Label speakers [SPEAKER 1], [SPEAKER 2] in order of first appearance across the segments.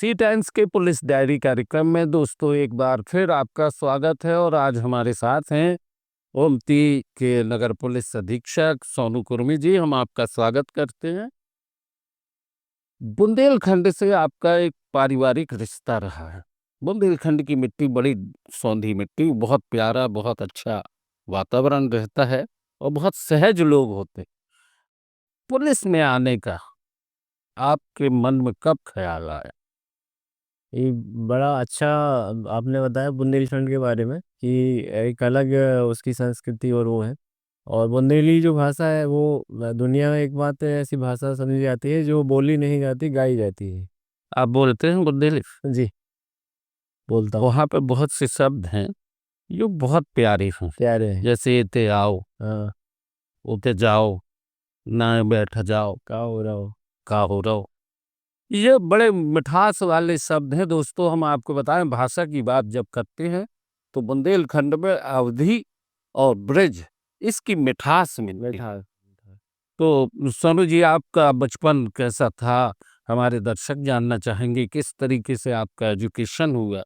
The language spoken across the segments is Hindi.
[SPEAKER 1] सी टाइम्स के पुलिस डायरी कार्यक्रम में दोस्तों एक बार फिर आपका स्वागत है। और आज हमारे साथ हैं ओमती के नगर पुलिस अधीक्षक सोनू कुर्मी जी। हम आपका स्वागत करते हैं। बुंदेलखंड से आपका एक पारिवारिक रिश्ता रहा है। बुंदेलखंड की मिट्टी बड़ी सौंधी मिट्टी, बहुत प्यारा, बहुत अच्छा वातावरण रहता है और बहुत सहज लोग होते। पुलिस में आने का आपके मन में कब ख्याल आया?
[SPEAKER 2] ये बड़ा अच्छा आपने बताया बुंदेलखंड के बारे में कि एक अलग उसकी संस्कृति और वो है। और बुंदेली जो भाषा है वो दुनिया में एक बात ऐसी भाषा समझी जाती है जो बोली नहीं जाती, गाई जाती है।
[SPEAKER 1] आप बोलते हैं बुंदेली?
[SPEAKER 2] जी, बोलता हूँ।
[SPEAKER 1] वहाँ पे बहुत से शब्द हैं जो बहुत प्यारे हैं,
[SPEAKER 2] प्यारे हैं।
[SPEAKER 1] जैसे इते आओ,
[SPEAKER 2] हाँ।
[SPEAKER 1] उते जाओ, ना बैठ जाओ,
[SPEAKER 2] का हो रहा हो।
[SPEAKER 1] का हो रहो। ये बड़े मिठास वाले शब्द हैं दोस्तों। हम आपको बताएं, भाषा की बात जब करते हैं तो बुंदेलखंड में अवधी और ब्रज इसकी मिठास मिलती है।
[SPEAKER 2] बैठा।
[SPEAKER 1] तो सोनू जी, आपका बचपन कैसा था? हमारे दर्शक जानना चाहेंगे किस तरीके से आपका एजुकेशन हुआ,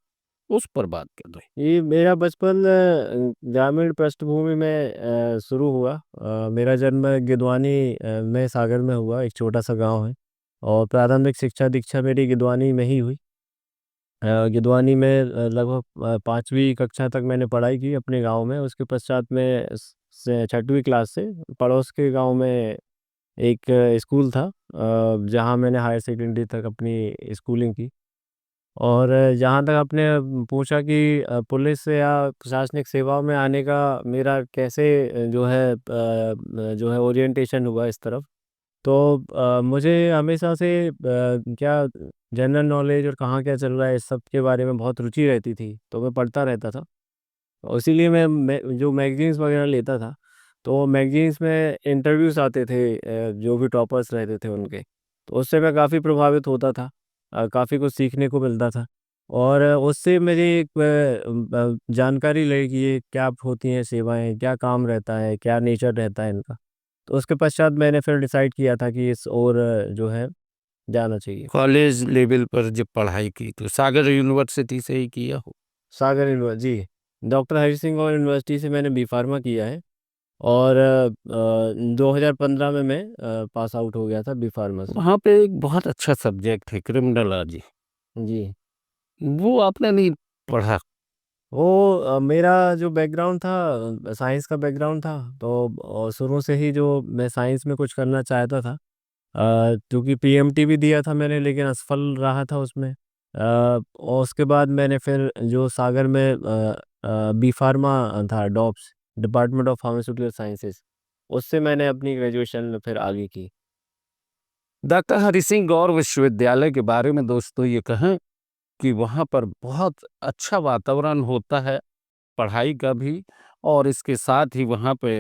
[SPEAKER 1] उस पर बात कर रहे
[SPEAKER 2] ये मेरा बचपन ग्रामीण पृष्ठभूमि में शुरू हुआ। मेरा जन्म गिदवानी में सागर में हुआ, एक छोटा सा गांव है। और प्रारंभिक शिक्षा दीक्षा मेरी गिदवानी में ही हुई। गिदवानी में लगभग 5वीं कक्षा तक मैंने पढ़ाई की अपने गांव में। उसके पश्चात में से 6वीं क्लास से पड़ोस के गांव में एक स्कूल था, जहां मैंने हायर सेकेंडरी तक अपनी स्कूलिंग की। और जहाँ तक आपने पूछा कि पुलिस या प्रशासनिक सेवाओं में आने का मेरा कैसे जो है ओरिएंटेशन हुआ इस तरफ। तो मुझे हमेशा से क्या जनरल नॉलेज और कहाँ क्या चल रहा है इस सब के बारे में बहुत रुचि रहती थी, तो मैं पढ़ता रहता था। और इसीलिए मैं जो मैगजीन्स वगैरह लेता था, तो मैगजीन्स में इंटरव्यूज आते थे जो भी टॉपर्स रहते थे उनके। तो उससे मैं काफ़ी प्रभावित होता था, काफ़ी कुछ सीखने को मिलता था। और उससे मेरी एक जानकारी लगी कि ये क्या होती हैं सेवाएं, क्या काम रहता है, क्या नेचर रहता है इनका। तो उसके पश्चात मैंने फिर डिसाइड किया था कि इस और जो है जाना चाहिए।
[SPEAKER 1] कॉलेज लेवल पर जब पढ़ाई की तो सागर यूनिवर्सिटी से ही किया हो?
[SPEAKER 2] सागर यूनिवर्सिटी जी, डॉक्टर हरि सिंह और यूनिवर्सिटी से मैंने बी फार्मा किया है। और 2015 में मैं पास आउट हो गया था बी फार्मा से।
[SPEAKER 1] वहाँ पे एक बहुत अच्छा सब्जेक्ट है क्रिमिनोलॉजी,
[SPEAKER 2] जी।
[SPEAKER 1] वो आपने नहीं पढ़ा?
[SPEAKER 2] वो मेरा जो बैकग्राउंड था साइंस का बैकग्राउंड था। तो शुरू से ही जो मैं साइंस में कुछ करना चाहता था, क्योंकि पीएमटी भी दिया था मैंने लेकिन असफल रहा था उसमें। और उसके बाद मैंने फिर जो सागर में बी फार्मा था, डॉप्स, डिपार्टमेंट ऑफ फार्मास्यूटिकल साइंसेज, उससे मैंने अपनी ग्रेजुएशन फिर आगे की।
[SPEAKER 1] डॉक्टर हरि सिंह गौर विश्वविद्यालय के बारे में दोस्तों ये कहें कि वहाँ पर बहुत अच्छा वातावरण होता है पढ़ाई का भी, और इसके साथ ही वहाँ पे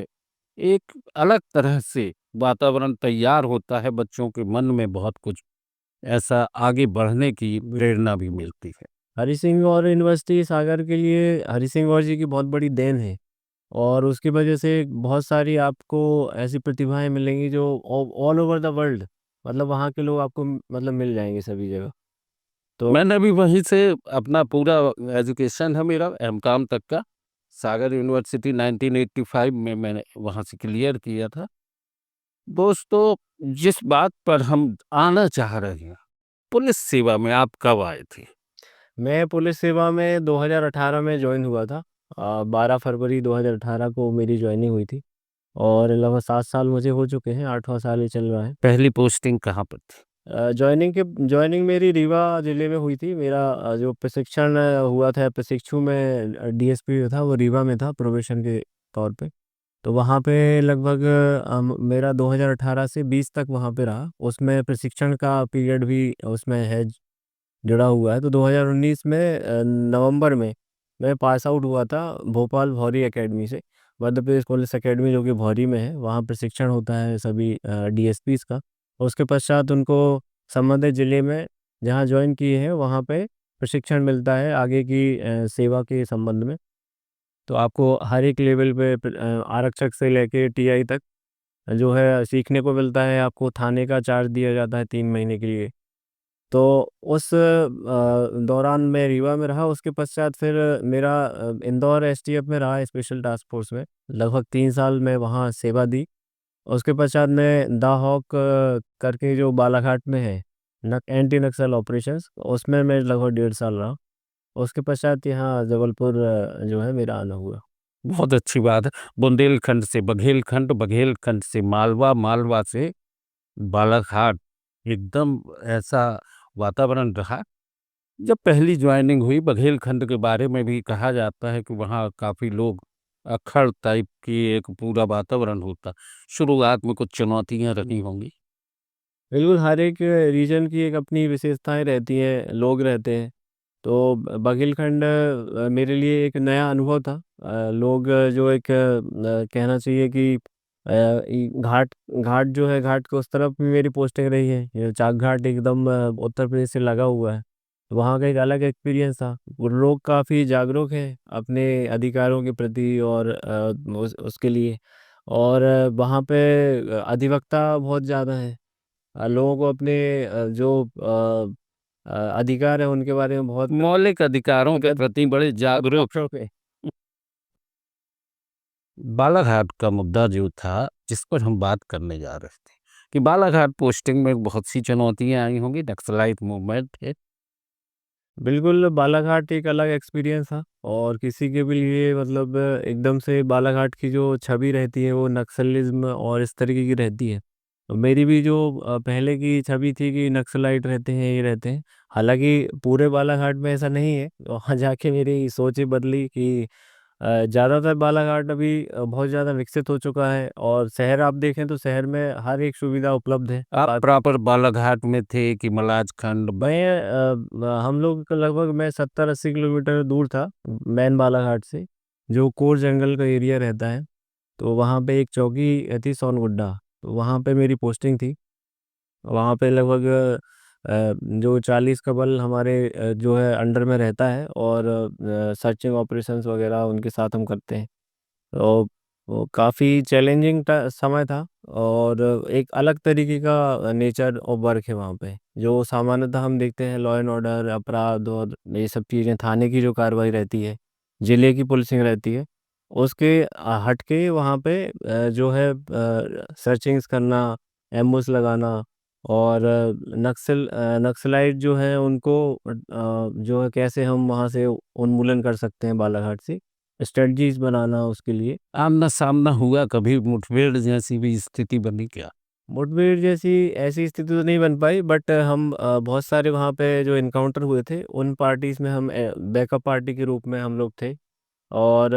[SPEAKER 1] एक अलग तरह से वातावरण तैयार होता है, बच्चों के मन में बहुत कुछ ऐसा आगे बढ़ने की प्रेरणा भी मिलती है।
[SPEAKER 2] हरि सिंह और यूनिवर्सिटी सागर के लिए हरि सिंह और जी की बहुत बड़ी देन है। और उसकी वजह से बहुत सारी आपको ऐसी प्रतिभाएं मिलेंगी जो ऑल ओवर द वर्ल्ड, मतलब वहाँ के लोग आपको मतलब मिल जाएंगे सभी जगह। तो
[SPEAKER 1] मैंने भी वहीं से अपना पूरा एजुकेशन है मेरा एमकॉम तक का, सागर यूनिवर्सिटी 1985 में मैंने वहाँ से क्लियर किया था। दोस्तों, जिस बात पर हम आना चाह रहे हैं, पुलिस सेवा में आप कब आए थे?
[SPEAKER 2] मैं पुलिस सेवा में 2018 में ज्वाइन हुआ था। 12 फरवरी 2018 को मेरी ज्वाइनिंग हुई थी। और लगभग 7 साल मुझे हो चुके हैं, 8वां साल ही चल रहा है।
[SPEAKER 1] पहली पोस्टिंग कहाँ पर थी?
[SPEAKER 2] ज्वाइनिंग मेरी रीवा जिले में हुई थी। मेरा जो प्रशिक्षण हुआ था, प्रशिक्षु में डीएसपी था, वो रीवा में था प्रोबेशन के तौर पे। तो वहाँ पे लगभग मेरा 2018 से 20 तक वहाँ पे रहा। उसमें प्रशिक्षण का पीरियड भी उसमें है, जुड़ा हुआ है। तो 2019 में नवंबर में मैं पास आउट हुआ था भोपाल भौरी एकेडमी से, मध्य प्रदेश पुलिस एकेडमी, जो कि भौरी में है। वहाँ प्रशिक्षण होता है सभी डीएसपीस का। और उसके पश्चात उनको संबंधित जिले में जहाँ ज्वाइन किए हैं वहाँ पे प्रशिक्षण मिलता है आगे की सेवा के संबंध में। तो आपको हर एक लेवल पे आरक्षक से लेके टीआई तक जो है सीखने को मिलता है। आपको थाने का चार्ज दिया जाता है 3 महीने के लिए। तो उस दौरान मैं रीवा में रहा। उसके पश्चात फिर मेरा इंदौर एसटीएफ में रहा, स्पेशल टास्क फोर्स में लगभग 3 साल मैं वहाँ सेवा दी। उसके पश्चात मैं द हॉक करके जो बालाघाट में है, एंटी नक्सल ऑपरेशंस, उसमें मैं लगभग 1.5 साल रहा। उसके पश्चात यहाँ जबलपुर जो है मेरा आना हुआ।
[SPEAKER 1] बहुत अच्छी बात है। बुंदेलखंड से बघेलखंड, बघेलखंड से मालवा, मालवा से बालाघाट, एकदम ऐसा वातावरण रहा। जब पहली ज्वाइनिंग हुई बघेलखंड के बारे में भी कहा जाता है कि वहाँ काफ़ी लोग अक्खड़ टाइप की एक पूरा वातावरण होता। शुरुआत में कुछ चुनौतियाँ रही होंगी?
[SPEAKER 2] बिल्कुल, हर एक रीजन की एक अपनी विशेषताएं रहती हैं, लोग रहते हैं। तो बघेलखंड मेरे लिए एक नया अनुभव था। लोग जो एक कहना चाहिए कि घाट घाट जो है, घाट के उस तरफ भी मेरी पोस्टिंग रही है। ये चाक घाट एकदम उत्तर प्रदेश से लगा हुआ है। तो वहाँ का एक अलग एक्सपीरियंस था। वो लोग काफ़ी जागरूक हैं अपने अधिकारों के प्रति और उसके लिए। और वहाँ पे अधिवक्ता बहुत ज़्यादा है। लोगों को अपने जो अधिकार है उनके बारे में बहुत
[SPEAKER 1] मौलिक अधिकारों के
[SPEAKER 2] अवगत
[SPEAKER 1] प्रति बड़े जागरूक।
[SPEAKER 2] है।
[SPEAKER 1] बालाघाट का मुद्दा जो था, जिस पर हम बात करने जा रहे थे, कि बालाघाट पोस्टिंग में बहुत सी चुनौतियाँ आई होंगी, नक्सलाइट मूवमेंट है।
[SPEAKER 2] बिल्कुल, बालाघाट एक अलग एक्सपीरियंस था। और किसी के भी लिए मतलब एकदम से बालाघाट की जो छवि रहती है वो नक्सलिज्म और इस तरीके की रहती है। तो मेरी भी जो पहले की छवि थी कि नक्सलाइट रहते हैं, ये रहते हैं। हालांकि पूरे बालाघाट में ऐसा नहीं है। वहाँ जाके मेरी सोच ही बदली कि ज़्यादातर बालाघाट अभी बहुत ज़्यादा विकसित हो चुका है। और शहर आप देखें तो शहर में हर एक सुविधा उपलब्ध है।
[SPEAKER 1] आप प्रॉपर बालाघाट में थे कि मलाजखंड?
[SPEAKER 2] हम लोग का लगभग मैं 70-80 किलोमीटर दूर था मैन बालाघाट से, जो कोर जंगल का एरिया रहता है। तो वहाँ पे एक चौकी थी सोनगुड्डा, तो वहाँ पे मेरी पोस्टिंग थी। वहाँ पे लगभग जो 40 का बल हमारे जो है अंडर में रहता है। और सर्चिंग ऑपरेशंस वगैरह उनके साथ हम करते हैं। तो वो काफ़ी चैलेंजिंग समय था। और एक अलग तरीके का नेचर और वर्क है वहाँ पे, जो सामान्यतः हम देखते हैं लॉ एंड ऑर्डर, अपराध और ये सब चीज़ें, थाने की जो कार्रवाई रहती है, जिले की पुलिसिंग रहती है, उसके हट के वहाँ पे जो है सर्चिंग्स करना, एम्बुश लगाना। और नक्सलाइट जो है उनको जो है कैसे हम वहाँ से उन्मूलन कर सकते हैं बालाघाट से, स्ट्रेटजीज बनाना उसके लिए।
[SPEAKER 1] आमना-सामना हुआ कभी? मुठभेड़ जैसी भी स्थिति बनी क्या?
[SPEAKER 2] मुठभेड़ जैसी ऐसी स्थिति तो नहीं बन पाई, बट हम बहुत सारे वहाँ पे जो इनकाउंटर हुए थे उन पार्टीज में हम बैकअप पार्टी के रूप में हम लोग थे। और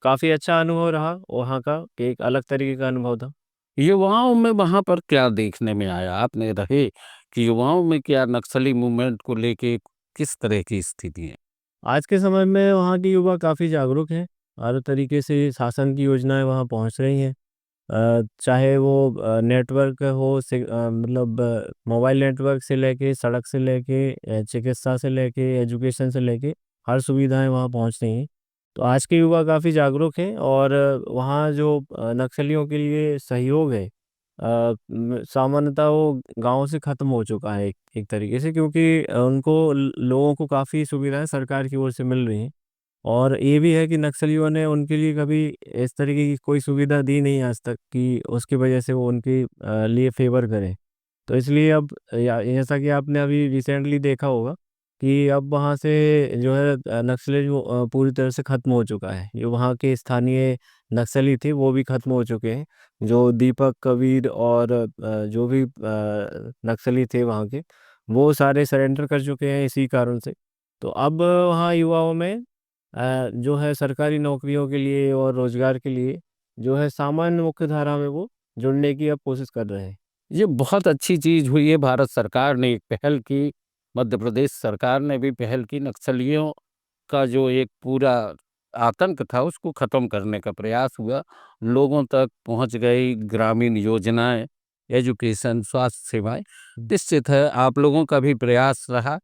[SPEAKER 2] काफ़ी अच्छा अनुभव रहा वहाँ का, कि एक अलग तरीके का अनुभव था।
[SPEAKER 1] युवाओं में वहाँ पर क्या देखने में आया? आपने रहे कि युवाओं में क्या नक्सली मूवमेंट को लेके किस तरह की स्थिति है?
[SPEAKER 2] आज के समय में वहाँ के युवा काफ़ी जागरूक हैं। हर तरीके से शासन की योजनाएं वहाँ पहुँच रही हैं। चाहे वो नेटवर्क हो से मतलब मोबाइल नेटवर्क से लेके, सड़क से लेके, चिकित्सा से लेके, एजुकेशन से लेके, हर सुविधाएं वहाँ पहुँच रही हैं। तो आज के युवा काफ़ी जागरूक हैं। और वहाँ जो नक्सलियों के लिए सहयोग है, सामान्यतः वो गांव से ख़त्म हो चुका है एक तरीके से, क्योंकि उनको लोगों को काफ़ी सुविधाएं सरकार की ओर से मिल रही हैं। और ये भी है कि नक्सलियों ने उनके लिए कभी इस तरीके की कोई सुविधा दी नहीं आज तक कि उसकी वजह से वो उनके लिए फेवर करें। तो इसलिए अब जैसा कि आपने अभी रिसेंटली देखा होगा कि अब वहाँ से जो है नक्सली जो पूरी तरह से ख़त्म हो चुका है। जो वहाँ के स्थानीय नक्सली थे वो भी ख़त्म हो चुके हैं। जो दीपक कबीर और जो भी नक्सली थे वहाँ के, वो सारे सरेंडर कर चुके हैं इसी कारण से। तो अब वहाँ युवाओं में जो है सरकारी नौकरियों के लिए और रोजगार के लिए जो है सामान्य मुख्य धारा में वो जुड़ने की अब कोशिश कर रहे हैं।
[SPEAKER 1] ये बहुत अच्छी चीज़ हुई है, भारत सरकार ने एक पहल की, मध्य प्रदेश सरकार ने भी पहल की, नक्सलियों का जो एक पूरा आतंक था उसको ख़त्म करने का प्रयास हुआ। लोगों तक पहुँच गई ग्रामीण योजनाएँ, एजुकेशन, स्वास्थ्य सेवाएँ। निश्चित है आप लोगों का भी प्रयास रहा।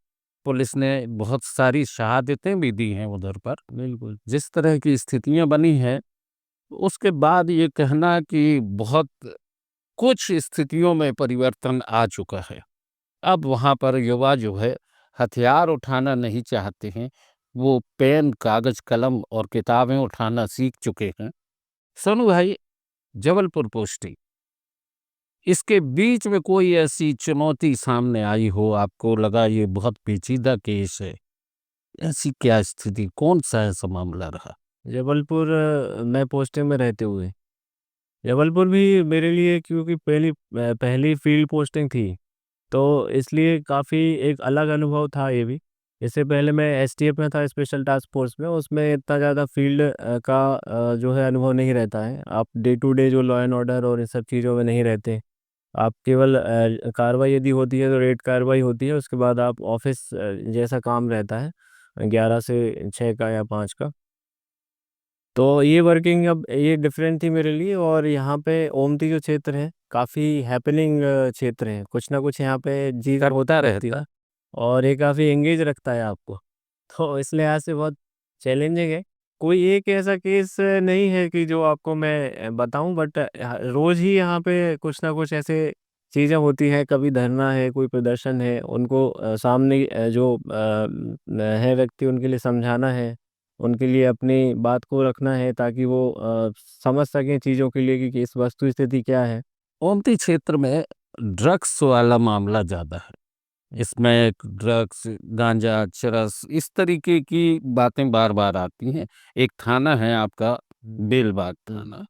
[SPEAKER 1] पुलिस ने बहुत सारी शहादतें भी दी हैं उधर पर।
[SPEAKER 2] बिल्कुल।
[SPEAKER 1] जिस तरह की स्थितियाँ बनी हैं, उसके बाद ये कहना कि बहुत कुछ स्थितियों में परिवर्तन आ चुका है। अब वहाँ पर युवा जो है हथियार उठाना नहीं चाहते हैं, वो पेन, कागज़, कलम और किताबें उठाना सीख चुके हैं। सोनू भाई, जबलपुर पोस्टिंग, इसके बीच में कोई ऐसी चुनौती सामने आई हो, आपको लगा ये बहुत पेचीदा केस है, ऐसी क्या स्थिति, कौन-सा ऐसा मामला रहा?
[SPEAKER 2] जबलपुर मैं पोस्टिंग में रहते हुए। जबलपुर भी मेरे लिए क्योंकि पहली फ़ील्ड पोस्टिंग थी, तो इसलिए काफ़ी एक अलग अनुभव था ये भी। इससे पहले मैं एसटीएफ में था, स्पेशल टास्क फ़ोर्स में, उसमें इतना ज़्यादा फ़ील्ड का जो है अनुभव नहीं रहता है। आप डे टू डे जो लॉ एंड ऑर्डर और इन सब चीज़ों में नहीं रहते। आप केवल कार्रवाई यदि होती है तो रेड कार्रवाई होती है, उसके बाद आप ऑफ़िस जैसा काम रहता है 11 से 6 का या 5 का। तो ये वर्किंग अब ये डिफरेंट थी मेरे लिए और यहाँ पे ओमती जो क्षेत्र है, काफ़ी हैपनिंग क्षेत्र है। कुछ ना कुछ यहाँ पे चीज़ होता रहता है और ये काफ़ी एंगेज रखता है आपको। तो इस लिहाज से बहुत चैलेंजिंग है। कोई एक ऐसा केस नहीं है कि जो आपको मैं बताऊँ, बट रोज़ ही यहाँ पे कुछ ना कुछ ऐसे चीज़ें होती हैं। कभी धरना है, कोई प्रदर्शन है, उनको सामने जो है व्यक्ति उनके लिए समझाना है, उनके लिए अपनी बात को रखना है ताकि वो समझ सकें चीज़ों के लिए कि इस वस्तु स्थिति क्या है।
[SPEAKER 1] ओमती क्षेत्र में ड्रग्स वाला मामला ज़्यादा है। इसमें ड्रग्स, गांजा, चरस इस तरीके की बातें बार-बार आती हैं। एक थाना है आपका बेलबाग थाना,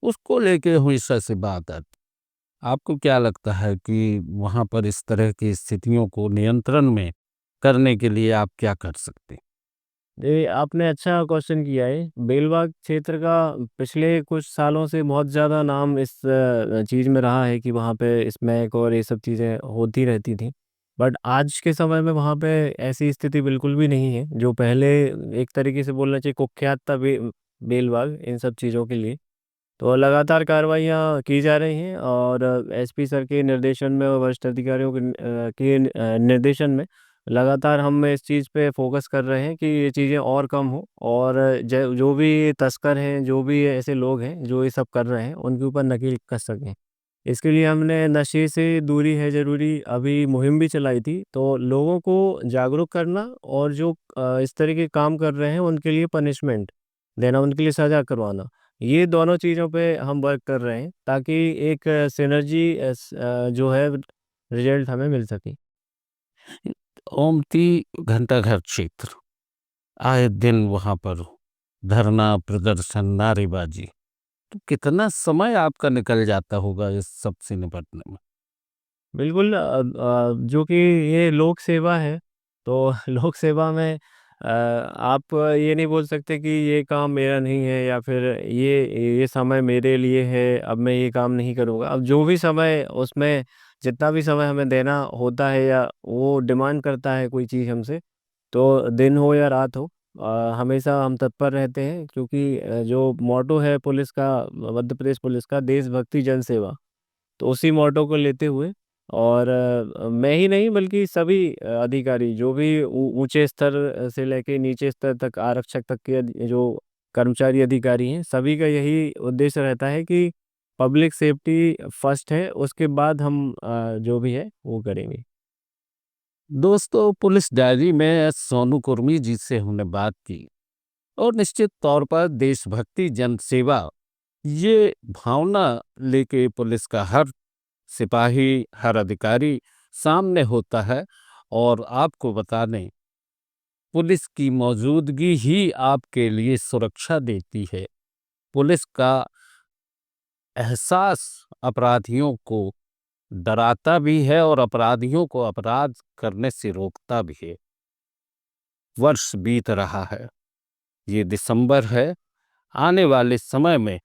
[SPEAKER 1] उसको लेके हमेशा से बात आती। आपको क्या लगता है कि वहाँ पर इस तरह की स्थितियों को नियंत्रण में करने के लिए आप क्या कर सकते हैं?
[SPEAKER 2] ये आपने अच्छा क्वेश्चन किया है। बेलबाग क्षेत्र का पिछले कुछ सालों से बहुत ज़्यादा नाम इस चीज़ में रहा है कि वहाँ पे स्मैक और ये सब चीज़ें होती रहती थी। बट आज के समय में वहाँ पे ऐसी स्थिति बिल्कुल भी नहीं है, जो पहले एक तरीके से बोलना चाहिए कुख्यात था बेलबाग इन सब चीज़ों के लिए। तो लगातार कार्रवाइयाँ की जा रही हैं और एसपी सर के निर्देशन में और वरिष्ठ अधिकारियों के निर्देशन में लगातार हम इस चीज़ पे फ़ोकस कर रहे हैं कि ये चीज़ें और कम हो और ज जो भी तस्कर हैं, जो भी ऐसे लोग हैं, जो ये सब कर रहे हैं, उनके ऊपर नकेल कस सकें। इसके लिए हमने नशे से दूरी है ज़रूरी अभी मुहिम भी चलाई थी, तो लोगों को जागरूक करना और जो इस तरह के काम कर रहे हैं, उनके लिए पनिशमेंट देना, उनके लिए सज़ा करवाना। ये दोनों चीज़ों पे हम वर्क कर रहे हैं ताकि एक सिनर्जी जो है रिजल्ट हमें मिल सके।
[SPEAKER 1] ओमती घंटाघर क्षेत्र, आए दिन वहाँ पर धरना, प्रदर्शन, नारेबाजी, तो कितना समय आपका निकल जाता होगा इस सब से निपटने में?
[SPEAKER 2] बिल्कुल जो कि ये लोक सेवा है, तो लोक सेवा में आप ये नहीं बोल सकते कि ये काम मेरा नहीं है या फिर ये समय मेरे लिए है, अब मैं ये काम नहीं करूँगा। अब जो भी समय उसमें जितना भी समय हमें देना होता है या वो डिमांड करता है कोई चीज़ हमसे, तो दिन हो या रात हो हमेशा हम तत्पर रहते हैं क्योंकि जो मोटो है पुलिस का, मध्य प्रदेश पुलिस का, देशभक्ति जन सेवा। तो उसी मोटो को लेते हुए और मैं ही नहीं बल्कि सभी अधिकारी जो भी ऊंचे स्तर से लेके नीचे स्तर तक आरक्षक तक के जो कर्मचारी अधिकारी हैं, सभी का यही उद्देश्य रहता है कि पब्लिक सेफ्टी फर्स्ट है, उसके बाद हम जो भी है वो करेंगे।
[SPEAKER 1] दोस्तों, पुलिस डायरी में सोनू कुर्मी जी से हमने बात की और निश्चित तौर पर देशभक्ति, जनसेवा, ये भावना लेके पुलिस का हर सिपाही, हर अधिकारी सामने होता है और आपको बता दें, पुलिस की मौजूदगी ही आपके लिए सुरक्षा देती है। पुलिस का एहसास अपराधियों को डराता भी है और अपराधियों को अपराध करने से रोकता भी है। वर्ष बीत रहा है, ये दिसंबर है, आने वाले समय में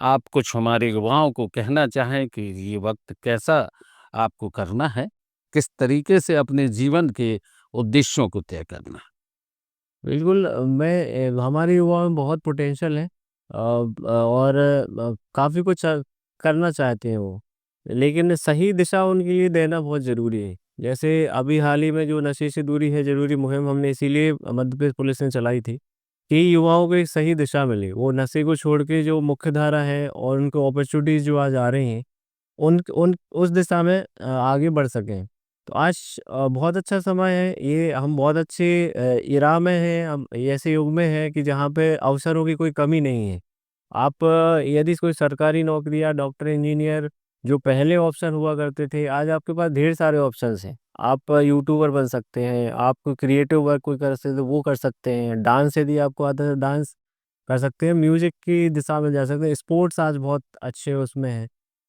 [SPEAKER 1] आप कुछ हमारे युवाओं को कहना चाहें कि ये वक्त कैसा आपको करना है, किस तरीके से अपने जीवन के उद्देश्यों को तय करना है?
[SPEAKER 2] बिल्कुल हमारे युवाओं में बहुत पोटेंशियल है और काफ़ी कुछ करना चाहते हैं वो, लेकिन सही दिशा उनके लिए देना बहुत ज़रूरी है। जैसे अभी हाल ही में जो नशे से दूरी है ज़रूरी मुहिम हमने इसीलिए मध्य प्रदेश पुलिस ने चलाई थी कि युवाओं को एक सही दिशा मिले। वो नशे को छोड़ के जो मुख्य धारा है और उनको अपॉर्च्युनिटीज़ जो आज आ रही हैं, उन उन उस दिशा में आगे बढ़ सकें। तो आज बहुत अच्छा समय है, ये हम बहुत अच्छे इरा में हैं, हम ऐसे युग में हैं कि जहाँ पे अवसरों की कोई कमी नहीं है। आप यदि कोई सरकारी नौकरी या डॉक्टर, इंजीनियर जो पहले ऑप्शन हुआ करते थे, आज आपके पास ढेर सारे ऑप्शंस हैं। आप यूट्यूबर बन सकते हैं, आप कोई क्रिएटिव वर्क कोई कर सकते तो वो कर सकते हैं, डांस यदि आपको आता है डांस कर सकते हैं, म्यूजिक की दिशा में जा सकते हैं, स्पोर्ट्स आज बहुत अच्छे उसमें है।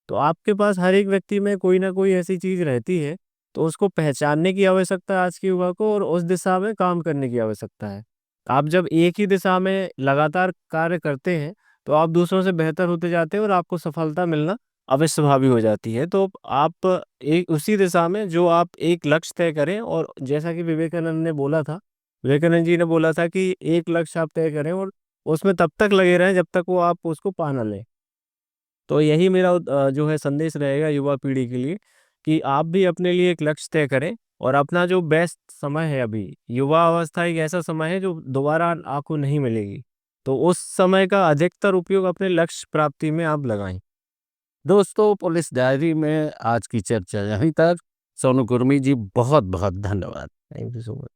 [SPEAKER 2] तो आपके पास हर एक व्यक्ति में कोई ना कोई ऐसी चीज रहती है, तो उसको पहचानने की आवश्यकता है आज के युवा को, और उस दिशा में काम करने की आवश्यकता है। आप जब एक ही दिशा में लगातार कार्य करते हैं, तो आप दूसरों से बेहतर होते जाते हैं और आपको सफलता मिलना अवश्यभावी हो जाती है। तो आप एक उसी दिशा में जो आप एक लक्ष्य तय करें, और जैसा कि विवेकानंद ने बोला था, विवेकानंद जी ने बोला था कि एक लक्ष्य आप तय करें और उसमें तब तक लगे रहें जब तक वो आप उसको पा ना लें। तो यही मेरा जो है संदेश रहेगा युवा पीढ़ी के लिए, कि आप भी अपने लिए एक लक्ष्य तय करें, और अपना जो बेस्ट समय है अभी, युवा अवस्था एक ऐसा समय है जो दोबारा आपको नहीं मिलेगी। तो उस समय का अधिकतर उपयोग अपने लक्ष्य प्राप्ति में आप लगाएं।
[SPEAKER 1] दोस्तों, पुलिस डायरी में आज की चर्चा यहीं तक। सोनू कुर्मी जी, बहुत बहुत धन्यवाद।
[SPEAKER 2] Thank you so much.